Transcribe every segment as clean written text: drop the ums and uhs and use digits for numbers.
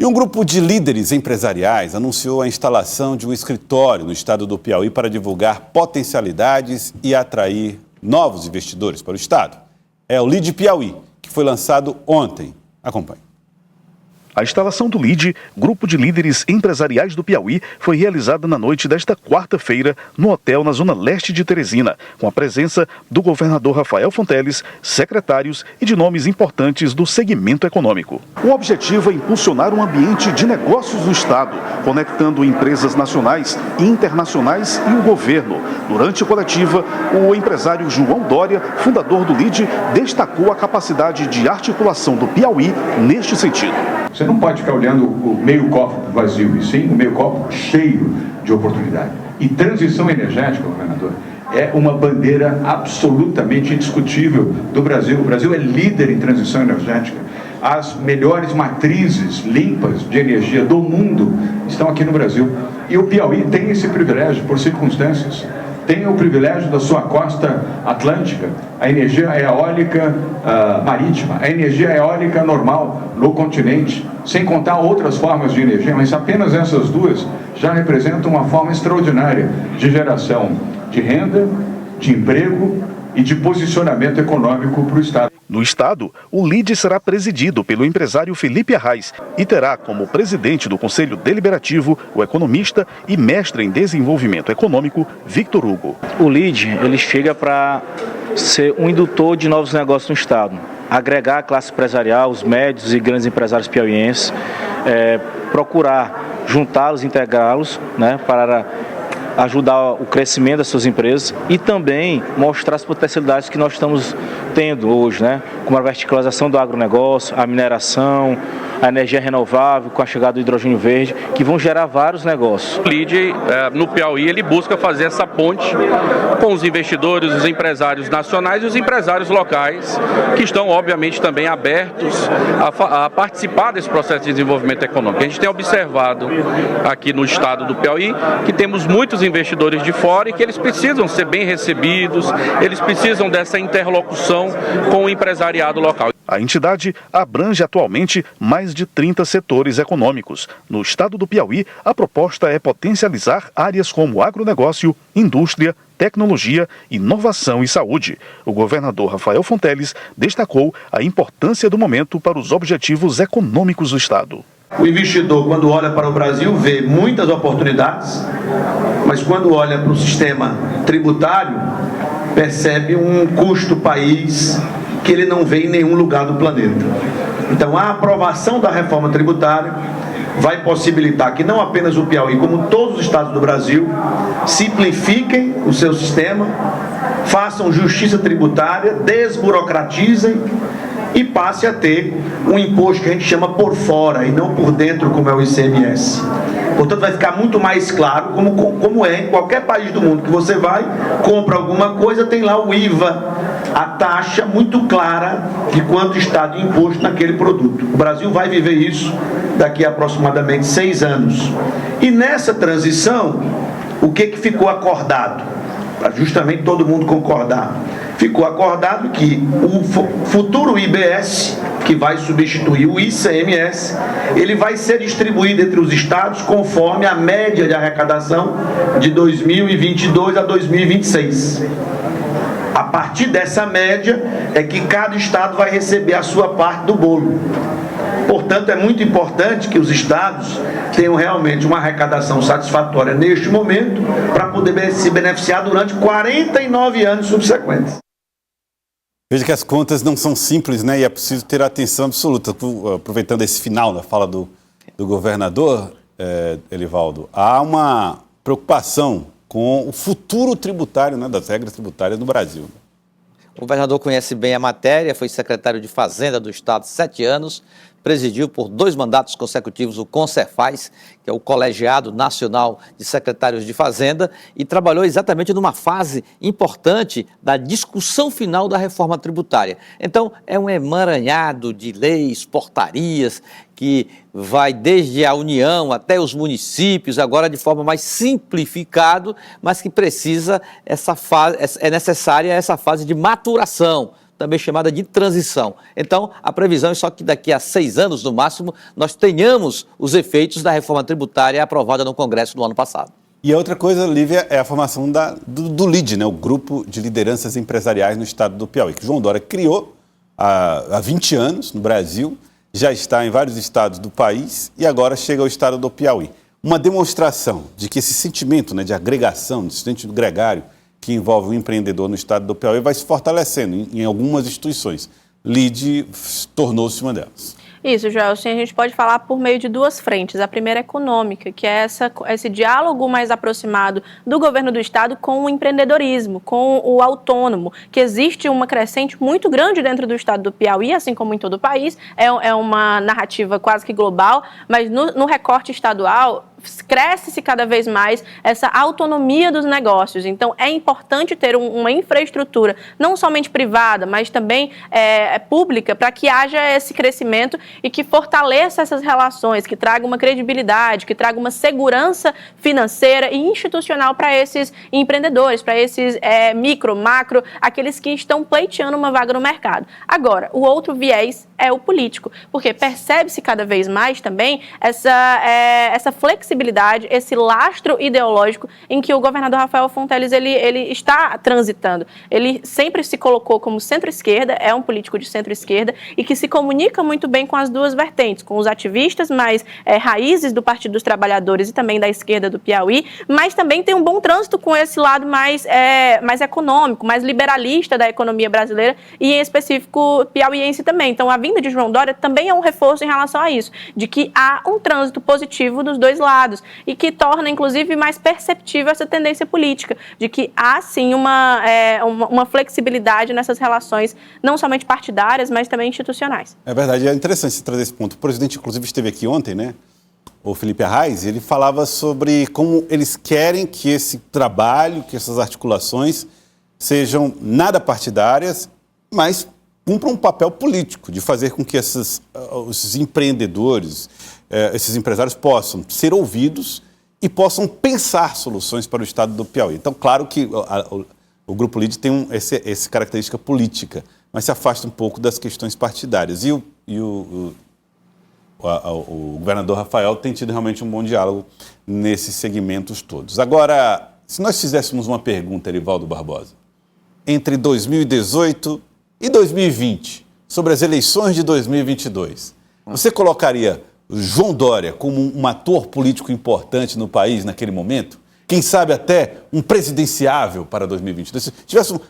E um grupo de líderes empresariais anunciou a instalação de um escritório no estado do Piauí para divulgar potencialidades e atrair novos investidores para o estado. É o LEAD Piauí, que foi lançado ontem. Acompanhe. A instalação do LEAD, Grupo de Líderes Empresariais do Piauí, foi realizada na noite desta quarta-feira no hotel na zona leste de Teresina, com a presença do governador Rafael Fonteles, secretários e de nomes importantes do segmento econômico. O objetivo é impulsionar um ambiente de negócios no estado, conectando empresas nacionais e internacionais e o governo. Durante a coletiva, o empresário João Dória, fundador do LEAD, destacou a capacidade de articulação do Piauí neste sentido. Você não pode ficar olhando o meio copo vazio, e sim o meio copo cheio de oportunidade. E transição energética, governador, é uma bandeira absolutamente indiscutível do Brasil. O Brasil é líder em transição energética. As melhores matrizes limpas de energia do mundo estão aqui no Brasil. E o Piauí tem esse privilégio por circunstâncias. Tem o privilégio da sua costa atlântica, a energia eólica marítima, a energia eólica normal no continente, sem contar outras formas de energia, mas apenas essas duas já representam uma forma extraordinária de geração de renda, de emprego e de posicionamento econômico para o Estado. No estado, o LEAD será presidido pelo empresário Felipe Arraes e terá como presidente do Conselho Deliberativo o economista e mestre em desenvolvimento econômico Victor Hugo. O LEAD, ele chega para ser um indutor de novos negócios no estado, agregar a classe empresarial, os médios e grandes empresários piauienses, procurar juntá-los, integrá-los, né, para ajudar o crescimento das suas empresas e também mostrar as potencialidades que nós estamos tendo hoje, né? Como a verticalização do agronegócio, a mineração, a energia renovável, com a chegada do hidrogênio verde, que vão gerar vários negócios. O LEAD, no Piauí, ele busca fazer essa ponte com os investidores, os empresários nacionais e os empresários locais, que estão, obviamente, também abertos a participar desse processo de desenvolvimento econômico. A gente tem observado aqui no estado do Piauí que temos muitos investidores de fora e que eles precisam ser bem recebidos, eles precisam dessa interlocução com o empresariado local. A entidade abrange atualmente mais de 30 setores econômicos. No estado do Piauí, a proposta é potencializar áreas como agronegócio, indústria, tecnologia, inovação e saúde. O governador Rafael Fonteles destacou a importância do momento para os objetivos econômicos do estado. O investidor, quando olha para o Brasil, vê muitas oportunidades, mas quando olha para o sistema tributário, percebe um custo país que ele não vê em nenhum lugar do planeta. Então, a aprovação da reforma tributária vai possibilitar que não apenas o Piauí, como todos os estados do Brasil, simplifiquem o seu sistema, façam justiça tributária, desburocratizem e passe a ter um imposto que a gente chama por fora e não por dentro, como é o ICMS. Portanto, vai ficar muito mais claro como é em qualquer país do mundo que você vai, compra alguma coisa, tem lá o IVA, a taxa muito clara de quanto está de imposto naquele produto. O Brasil vai viver isso daqui a aproximadamente 6 anos. E nessa transição, o que ficou acordado? Para justamente todo mundo concordar. Ficou acordado que o futuro IBS, que vai substituir o ICMS, ele vai ser distribuído entre os estados conforme a média de arrecadação de 2022 a 2026. A partir dessa média é que cada estado vai receber a sua parte do bolo. Portanto, é muito importante que os estados tenham realmente uma arrecadação satisfatória neste momento para poder se beneficiar durante 49 anos subsequentes. Veja que as contas não são simples, né? E é preciso ter atenção absoluta. Aproveitando esse final da fala do governador, Elivaldo, há uma preocupação com o futuro tributário, né, das regras tributárias no Brasil. O governador conhece bem a matéria, foi secretário de Fazenda do Estado 7 anos, presidiu por 2 mandatos consecutivos o CONCERFAZ, que é o Colegiado Nacional de Secretários de Fazenda, e trabalhou exatamente numa fase importante da discussão final da reforma tributária. Então, é um emaranhado de leis, portarias, que vai desde a União até os municípios, agora de forma mais simplificada, mas que precisa, é necessária essa fase de maturação. também chamada de transição. Então, a previsão é só que daqui a 6 anos, no máximo, nós tenhamos os efeitos da reforma tributária aprovada no Congresso no ano passado. E a outra coisa, Lívia, é a formação do LIDE, né? O Grupo de Lideranças Empresariais no Estado do Piauí, que João Dória criou há 20 anos no Brasil, já está em vários estados do país e agora chega ao estado do Piauí. Uma demonstração de que esse sentimento, né, de agregação, de sentimento gregário que envolve o empreendedor no estado do Piauí vai se fortalecendo em algumas instituições. LIDE tornou-se uma delas. Isso, Joelson, a gente pode falar por meio de 2 frentes. A primeira é econômica, que é esse diálogo mais aproximado do governo do estado com o empreendedorismo, com o autônomo, que existe uma crescente muito grande dentro do estado do Piauí, assim como em todo o país. É uma narrativa quase que global, mas no recorte estadual cresce-se cada vez mais essa autonomia dos negócios. Então, é importante ter uma infraestrutura, não somente privada, mas também pública, para que haja esse crescimento e que fortaleça essas relações, que traga uma credibilidade, que traga uma segurança financeira e institucional para esses empreendedores, para esses micro, macro, aqueles que estão pleiteando uma vaga no mercado. Agora, o outro viés é o político, porque percebe-se cada vez mais também essa flexibilidade, esse lastro ideológico em que o governador Rafael Fonteles ele está transitando. Ele sempre se colocou como centro-esquerda, é um político de centro-esquerda e que se comunica muito bem com as duas vertentes, com os ativistas mais raízes do Partido dos Trabalhadores e também da esquerda do Piauí, mas também tem um bom trânsito com esse lado mais econômico, mais liberalista da economia brasileira e, em específico, piauiense também. Então, a vinda de João Dória também é um reforço em relação a isso, de que há um trânsito positivo dos dois lados e que torna, inclusive, mais perceptível essa tendência política, de que há, sim, uma flexibilidade nessas relações, não somente partidárias, mas também institucionais. É verdade, é interessante você trazer esse ponto. O presidente, inclusive, esteve aqui ontem, né? O Felipe Arraes, ele falava sobre como eles querem que esse trabalho, que essas articulações sejam nada partidárias, mas cumpram um papel político, de fazer com que esses empreendedores, esses empresários possam ser ouvidos e possam pensar soluções para o estado do Piauí. Então, claro que o Grupo LIDE tem essa característica política, mas se afasta um pouco das questões partidárias. E o governador Rafael tem tido realmente um bom diálogo nesses segmentos todos. Agora, se nós fizéssemos uma pergunta, Erivaldo Barbosa, entre 2018 e 2020, sobre as eleições de 2022, você colocaria João Dória como um ator político importante no país naquele momento? Quem sabe até um presidenciável para 2022?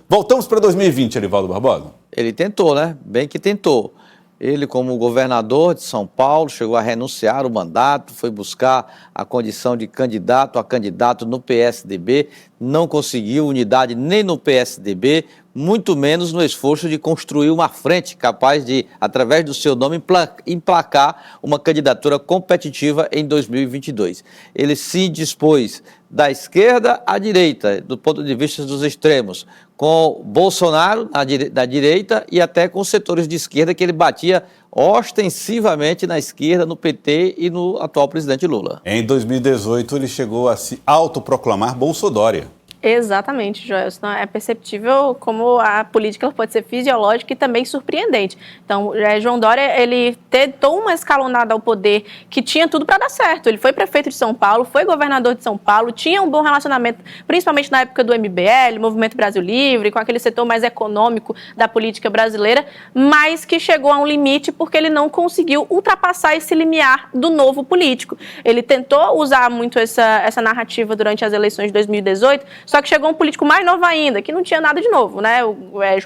Voltamos para 2020, Erivaldo Barbosa? Ele tentou, né? Bem que tentou. Ele, como governador de São Paulo, chegou a renunciar o mandato, foi buscar a condição de candidato a candidato no PSDB, não conseguiu unidade nem no PSDB, muito menos no esforço de construir uma frente capaz de, através do seu nome, emplacar uma candidatura competitiva em 2022. Ele se dispôs da esquerda à direita, do ponto de vista dos extremos, com Bolsonaro da direita e até com setores de esquerda que ele batia ostensivamente na esquerda, no PT e no atual presidente Lula. Em 2018, ele chegou a se autoproclamar Bolsodória. Exatamente, Joelson. É perceptível como a política pode ser fisiológica e também surpreendente. Então, João Dória, ele tentou uma escalonada ao poder que tinha tudo para dar certo. Ele foi prefeito de São Paulo, foi governador de São Paulo, tinha um bom relacionamento, principalmente na época do MBL, Movimento Brasil Livre, com aquele setor mais econômico da política brasileira, mas que chegou a um limite porque ele não conseguiu ultrapassar esse limiar do novo político. Ele tentou usar muito essa narrativa durante as eleições de 2018, só que chegou um político mais novo ainda, que não tinha nada de novo, né? O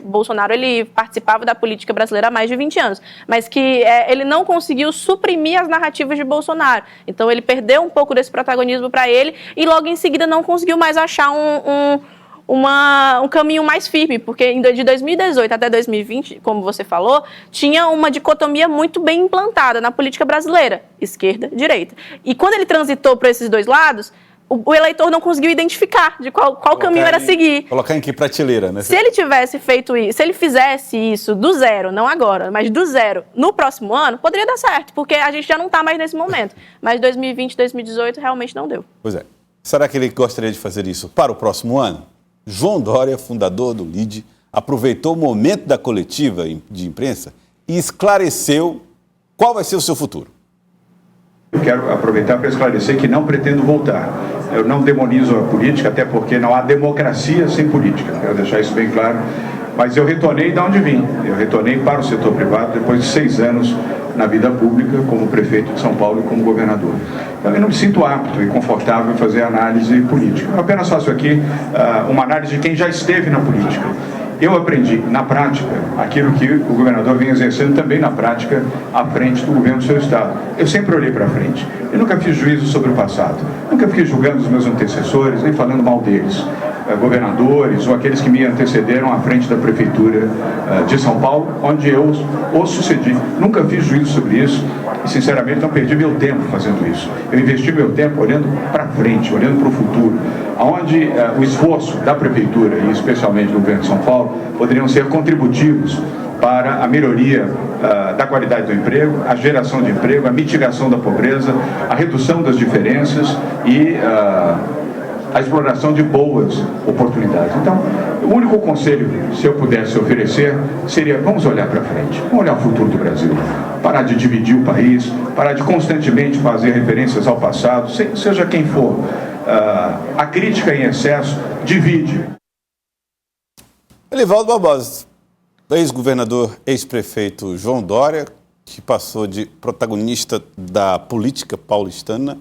Bolsonaro, ele participava da política brasileira há mais de 20 anos, mas que ele não conseguiu suprimir as narrativas de Bolsonaro. Então, ele perdeu um pouco desse protagonismo para ele e logo em seguida não conseguiu mais achar um caminho mais firme, porque de 2018 até 2020, como você falou, tinha uma dicotomia muito bem implantada na política brasileira, esquerda, direita. E quando ele transitou para esses dois lados, o eleitor não conseguiu identificar de qual caminho era seguir. Colocar em que prateleira, né? Se ele tivesse feito isso, se ele fizesse isso do zero, não agora, mas do zero no próximo ano, poderia dar certo, porque a gente já não está mais nesse momento. Mas 2020, 2018 realmente não deu. Pois é. Será que ele gostaria de fazer isso para o próximo ano? João Dória, fundador do LIDE, aproveitou o momento da coletiva de imprensa e esclareceu qual vai ser o seu futuro. Eu quero aproveitar para esclarecer que não pretendo voltar. Eu não demonizo a política, até porque não há democracia sem política. Quero deixar isso bem claro. Mas eu retornei de onde vim. Eu retornei para o setor privado depois de 6 anos na vida pública como prefeito de São Paulo e como governador. Então eu não me sinto apto e confortável em fazer análise política. Eu apenas faço aqui uma análise de quem já esteve na política. Eu aprendi na prática aquilo que o governador vem exercendo também na prática à frente do governo do seu estado. Eu sempre olhei para frente. Eu nunca fiz juízo sobre o passado. Nunca fiquei julgando os meus antecessores, nem falando mal deles. Governadores ou aqueles que me antecederam à frente da prefeitura de São Paulo, onde eu os sucedi. Nunca fiz juízo sobre isso e, sinceramente, não perdi meu tempo fazendo isso. Eu investi meu tempo olhando para frente, olhando para o futuro, onde o esforço da prefeitura, e especialmente do governo de São Paulo, poderiam ser contributivos para a melhoria da qualidade do emprego, a geração de emprego, a mitigação da pobreza, a redução das diferenças e a exploração de boas oportunidades. Então, o único conselho, se eu pudesse oferecer, seria: vamos olhar para frente, vamos olhar o futuro do Brasil, parar de dividir o país, parar de constantemente fazer referências ao passado, seja quem for. A crítica em excesso divide. Elivaldo Barbosa, ex-governador, ex-prefeito João Dória, que passou de protagonista da política paulistana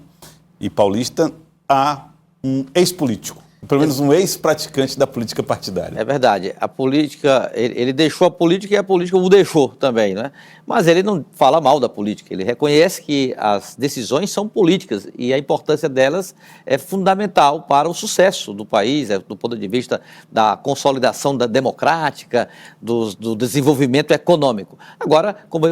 e paulista a um ex-político, pelo menos um ex-praticante da política partidária. É verdade. A política, ele deixou a política e a política o deixou também, né? Mas ele não fala mal da política, ele reconhece que as decisões são políticas e a importância delas é fundamental para o sucesso do país, do ponto de vista da consolidação da democrática, do desenvolvimento econômico. Agora, como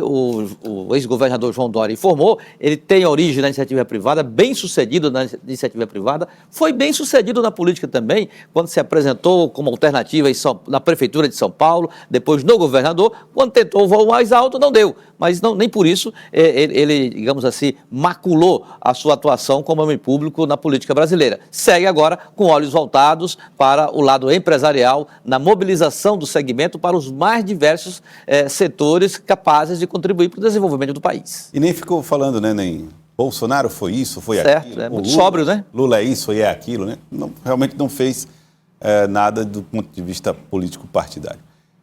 o ex-governador João Dória informou, ele tem origem na iniciativa privada, bem sucedido na iniciativa privada, foi bem sucedido na política também, quando se apresentou como alternativa na Prefeitura de São Paulo, depois no governador, quando tentou o voo mais alto, não deu. Mas nem por isso ele, digamos assim, maculou a sua atuação como homem público na política brasileira. Segue agora com olhos voltados para o lado empresarial, na mobilização do segmento para os mais diversos setores capazes de contribuir para o desenvolvimento do país. E nem ficou falando, né, nem Bolsonaro foi isso, foi aquilo. Certo, é muito sóbrio, né? Lula é isso, é aquilo, né? Realmente não fez nada do ponto de vista político partidário.